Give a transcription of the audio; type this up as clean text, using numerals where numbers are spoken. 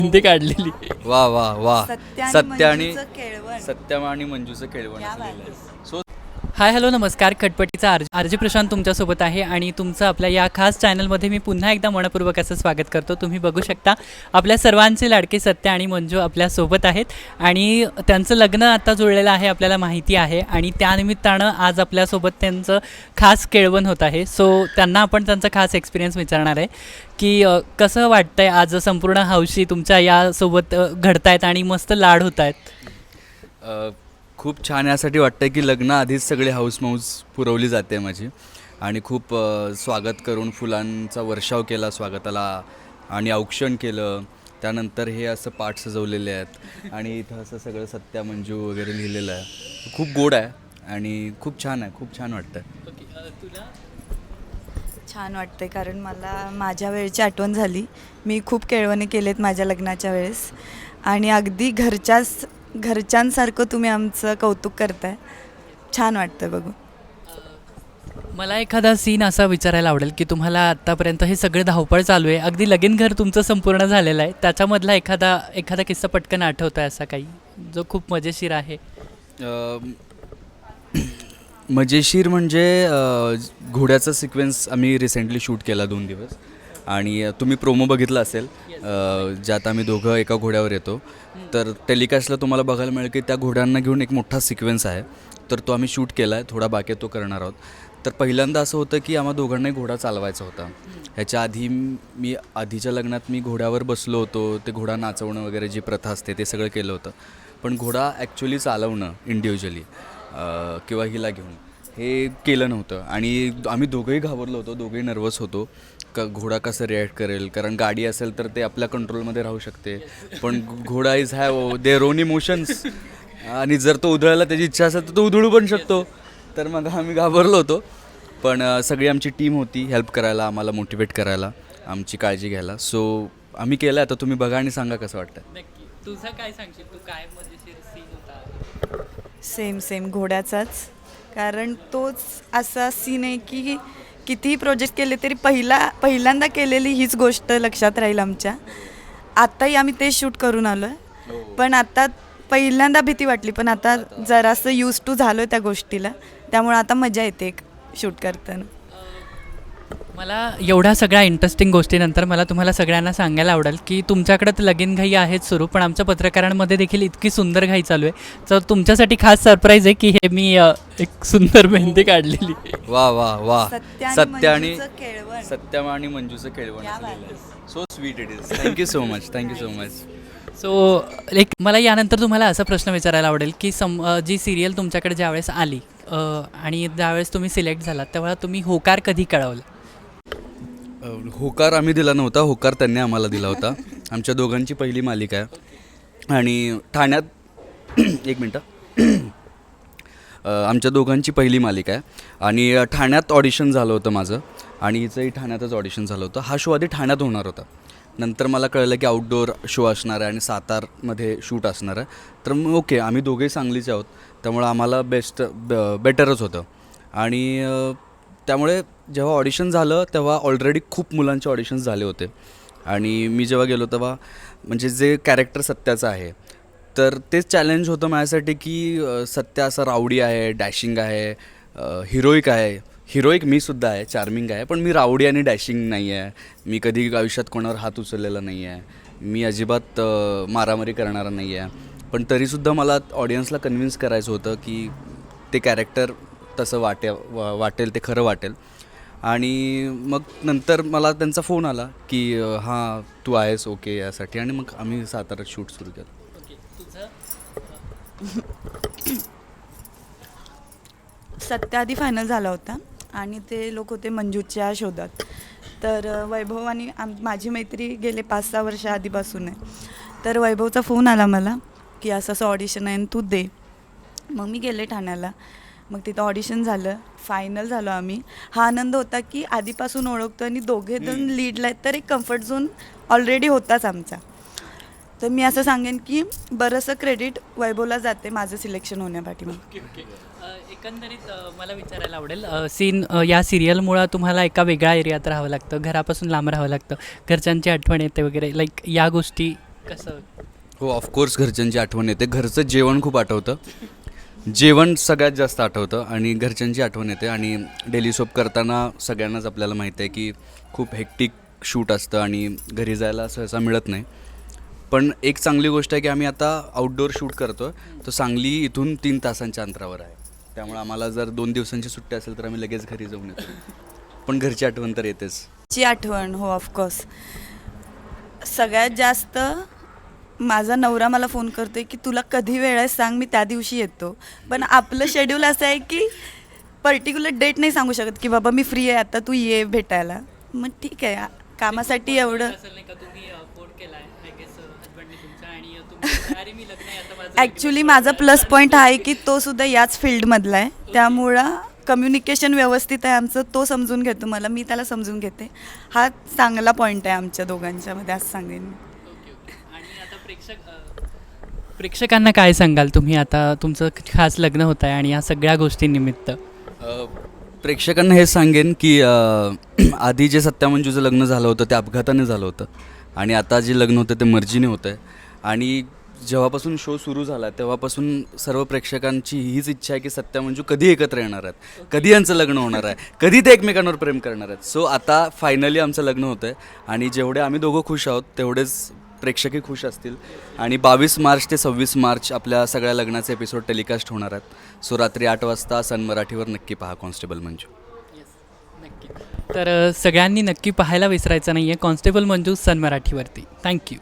मेहंदी काढलेली. वा वा वा. सत्य आणि मंजूचं केळवण असलेलं आहे. सो हाय हॅलो नमस्कार. खटपटीचा आरजे प्रशांत तुमच्यासोबत आहे आणि तुमचं आपल्या या खास चॅनलमध्ये मी पुन्हा एकदा मनपूर्वक असं स्वागत करतो. तुम्ही बघू शकता आपल्या सर्वांचे लाडके सत्य आणि मंजू आपल्यासोबत आहेत आणि त्यांचं लग्न आता जुळलेलं आहे आपल्याला माहिती आहे आणि त्यानिमित्तानं आज आपल्यासोबत त्यांचं खास केळवण होत आहे. सो त्यांना आपण त्यांचा खास एक्सपिरियन्स विचारणार आहे की कसं वाटतंय आज संपूर्ण हौशी तुमच्या यासोबत घडतायत आणि मस्त लाड होत आहेत. खूप छान यासाठी वाटतं की लग्नाआधीच सगळे हाऊसमौज पुरवली जाते माझी आणि खूप स्वागत करून फुलांचा वर्षाव केला स्वागताला आणि औक्षण केलं. त्यानंतर हे असं पाठ सजवलेले आहेत आणि इथं असं सगळं सत्या मंजू वगैरे लिहिलेलं आहे. खूप गोड आहे आणि खूप छान आहे. खूप छान वाटतं. छान वाटते कारण मला माझ्या वेळची आठवण झाली. मी खूप केळवणे केलेत माझ्या लग्नाच्या वेळेस आणि अगदी घरच्यांसारखं तुम्ही आमचं कौतुक करताय. छान वाटतं बघू. मला एखादा सीन असा विचारायला आवडेल की तुम्हाला आत्तापर्यंत हे सगळे धावपळ चालू आहे, अगदी लगीन घर तुमचं संपूर्ण झालेलं आहे, त्याच्यामधला एखादा किस्सा पटकन आठवतो आहे असा काही जो खूप मजेशीर आहे? मजेशीर म्हणजे घोड्याचा सिक्वेन्स आम्ही रिसेंटली शूट केला 2 दिवस आणि तुम्ही प्रोमो बघितला असेल ज्यात आम्ही दोघं एका घोड्यावर येतो. तर टेलिकास्टला तुम्हाला बघायला मिळेल की त्या घोड्यांना घेऊन एक मोठा सिक्वेन्स आहे. तर तो आम्ही शूट केला आहे. थोडा बाकी तो करणार आहोत. तर पहिल्यांदा असं होतं की आम्हा दोघांनाही घोडा चालवायचा होता. ह्याच्या आधी आधीच्या लग्नात मी घोड्यावर बसलो होतो. ते घोडा नाचवणं वगैरे जी प्रथा असते ते सगळं केलं होतं. पण घोडा ॲक्च्युली चालवणं इंडिव्हिज्युअली किंवा हिला घेऊन हे केलं नव्हतं आणि आम्ही दोघंही घाबरलो होतो. दोघंही नर्वस होतो घोडा कसं रिॲक्ट करेल, कारण गाडी असेल तर ते आपल्या कंट्रोलमध्ये राहू शकते पण घोडा is have their own emotions आणि जर तो उधळायला त्याची इच्छा असेल तर तो उधळू पण शकतो. तर मग आम्ही घाबरलो होतो. पण सगळी आमची टीम होती हेल्प करायला, आम्हाला मोटिवेट करायला, आमची काळजी घ्यायला. सो आम्ही केलं. आता तुम्ही बघा आणि सांगा कसं वाटतं. नक्की. तुझं काय सांगशील? तू काय मजेशीर सीन होता? सेम घोड्याचाच. कारण तोच असा सीन आहे की कितीही प्रोजेक्ट केले तरी पहिल्यांदा केलेली हीच गोष्ट लक्षात राहील आमच्या. आत्ताही आम्ही ते शूट करून आलो आहे. पण आता पहिल्यांदा भीती वाटली पण आता जरासं यूज टू झालो त्या गोष्टीला. त्यामुळे आता मजा येते शूट करताना. मला एवढ्या सगळ्या इंटरेस्टिंग गोष्टीनंतर मला तुम्हाला सगळ्यांना सांगायला आवडेल की तुमच्याकडे तर लगीन घाई आहेच सुरू, पण आमच्या पत्रकारांमध्ये देखील इतकी सुंदर घाई चालू आहे. तर तुमच्यासाठी खास सरप्राईज आहे की हे मी एक सुंदर मेहंदी काढलेली. वा वा वा. सत्य आणि मंजूचं केळवण. So sweet it is. Thank you so much. So मला यानंतर तुम्हाला असा प्रश्न विचारायला आवडेल की जी सिरियल तुमच्याकडे ज्यावेळेस आली आणि ज्यावेळेस तुम्ही सिलेक्ट झाला तेव्हा तुम्ही होकार कधी कळवलं? होकार आम्ही दिला नव्हता. होकार त्यांनी आम्हाला दिला होता. आमच्या दोघांची पहिली मालिका आहे आणि ठाण्यात एक मिनटं आमच्या दोघांची पहिली मालिका आहे आणि ठाण्यात ऑडिशन झालं होतं माझं आणि हिचंही ठाण्यातच ऑडिशन झालं होतं. हा शो आधी ठाण्यात होणार होता. नंतर मला कळलं की आउटडोअर शो असणार आहे आणि सातारमध्ये शूट असणार आहे. तर मग ओके, आम्ही दोघेही सांगलीचे आहोत त्यामुळं आम्हाला बेटरच होतं. आणि त्यामुळे जेव्हा ऑडिशन झालं तेव्हा ऑलरेडी खूप मुलांचे ऑडिशन्स झाले होते आणि मी जेव्हा गेलो तेव्हा म्हणजे जे कॅरेक्टर सत्याचं आहे तर तेच चॅलेंज होतं माझ्यासाठी की सत्या असा रावडी आहे, डॅशिंग आहे, हिरोईक मी सुद्धा आहे, चार्मिंग आहे, पण मी रावडी आणि डॅशिंग नाही आहे. मी कधी आयुष्यात कोणावर हात उचललेला नाही आहे. मी अजिबात मारामारी करणारा नाही आहे. पण तरीसुद्धा मला ऑडियन्सला कन्व्हिन्स करायचं होतं की ते कॅरेक्टर तसं वाटेल ते खरं वाटेल. आणि मग नंतर मला त्यांचा फोन आला की हां तू आहेस ओके यासाठी आणि मग आम्ही साताऱ्यात शूट सुरू केलं. सत्य आधी फायनल झाला होता आणि ते लोक होते मंजूच्या शोधात. तर वैभव आणि माझी मैत्री गेले 5-6 वर्ष आधीपासून आहे. तर वैभवचा फोन आला मला की असं ऑडिशन आहे तू दे. मग मी गेले ठाण्याला. मग तिथं ऑडिशन झालं, फायनल झालो आम्ही. हा आनंद होता की आधीपासून ओळखतो आणि दोघे जण लीडला आहेत तर एक कम्फर्ट झोन ऑलरेडी होताच आमचा. तर मी असं सांगेन की बरंचसं क्रेडिट वैभवला जाते माझं सिलेक्शन होण्यापाठी. एकंदरीत मला विचारायला आवडेल या सिरियलमुळं तुम्हाला एका वेगळ्या एरियात राहावं लागतं, घरापासून लांब राहावं लागतं, घरच्यांची आठवण येते वगैरे, लाईक या गोष्टी कसं? हो, ऑफकोर्स घरच्यांची आठवण येते. घरचं जेवण खूप आठवतं. जेवण सगळ्यात जास्त आठवतं आणि घरच्यांची आठवण येते. आणि डेली सोप करताना सगळ्यांनाच आपल्याला माहिती आहे की खूप हेक्टिक शूट असतं आणि घरी जायला सहसा मिळत नाही. पण एक चांगली गोष्ट आहे की आम्ही आता आउटडोअर शूट करतो आहे. तो सांगली इथून 3 तासांच्या अंतरावर आहे. त्यामुळे आम्हाला जर 2 दिवसांची सुट्टी असेल तर आम्ही लगेच घरी जाऊन येतो. पण घरची आठवण तर येतेच. ची आठवण, हो ऑफकोर्स. सगळ्यात जास्त माझा नवरा मला फोन करतोय की तुला कधी वेळ आहे सांग, मी त्या दिवशी येतो. पण आपलं शेड्यूल असं आहे की पर्टिक्युलर डेट नाही सांगू शकत की बाबा मी फ्री आहे आता, तू ये भेटायला. मग ठीक आहे, कामासाठी एवढं. असेल नाही का तुम्ही फोन केलाय आय गेस हजबंडने तुमच्या आणि तुमचं अरे मी लग्न आहे आता माझं. ॲक्च्युली माझा प्लस पॉईंट हा आहे की तो सुद्धा याच फील्डमधला आहे, त्यामुळं कम्युनिकेशन व्यवस्थित आहे आमचं. तो समजून घेतो मला, मी त्याला समजून घेते. हा चांगला पॉईंट आहे आमच्या दोघांच्यामध्ये, असं सांगेन मी. आणि आता प्रेक्षकांना काय सांगाल तुम्ही? आता तुमचं खास लग्न होत आहे आणि या सगळ्या गोष्टींनिमित्त प्रेक्षकांना हे सांगेन की आधी जे सत्या मंजूचं लग्न झालं होतं ते अपघाताने झालं होतं आणि आता जे लग्न होतं ते मर्जीने होतं आहे. आणि जेव्हापासून शो सुरू झाला तेव्हापासून सर्व प्रेक्षकांची हीच इच्छा आहे की सत्या मंजू कधी एकत्र येणार आहेत, कधी यांचं लग्न होणार आहे, कधी ते एकमेकांवर प्रेम करणार आहेत. सो आता फायनली आमचं लग्न होतं आहे आणि जेवढे आम्ही दोघं खुश आहोत तेवढेच प्रेक्षकही खुश असतील. आणि 22 मार्च ते 26 मार्च आपल्या सगळ्या लग्नाचे एपिसोड टेलिकास्ट होणार आहेत. सो रात्री 8 वाजता सन मराठीवर नक्की पहा कॉन्स्टेबल मंजू. नक्की. तर सगळ्यांनी नक्की पाहायला विसरायचं नाही आहे कॉन्स्टेबल मंजू सन मराठीवरती. थँक्यू.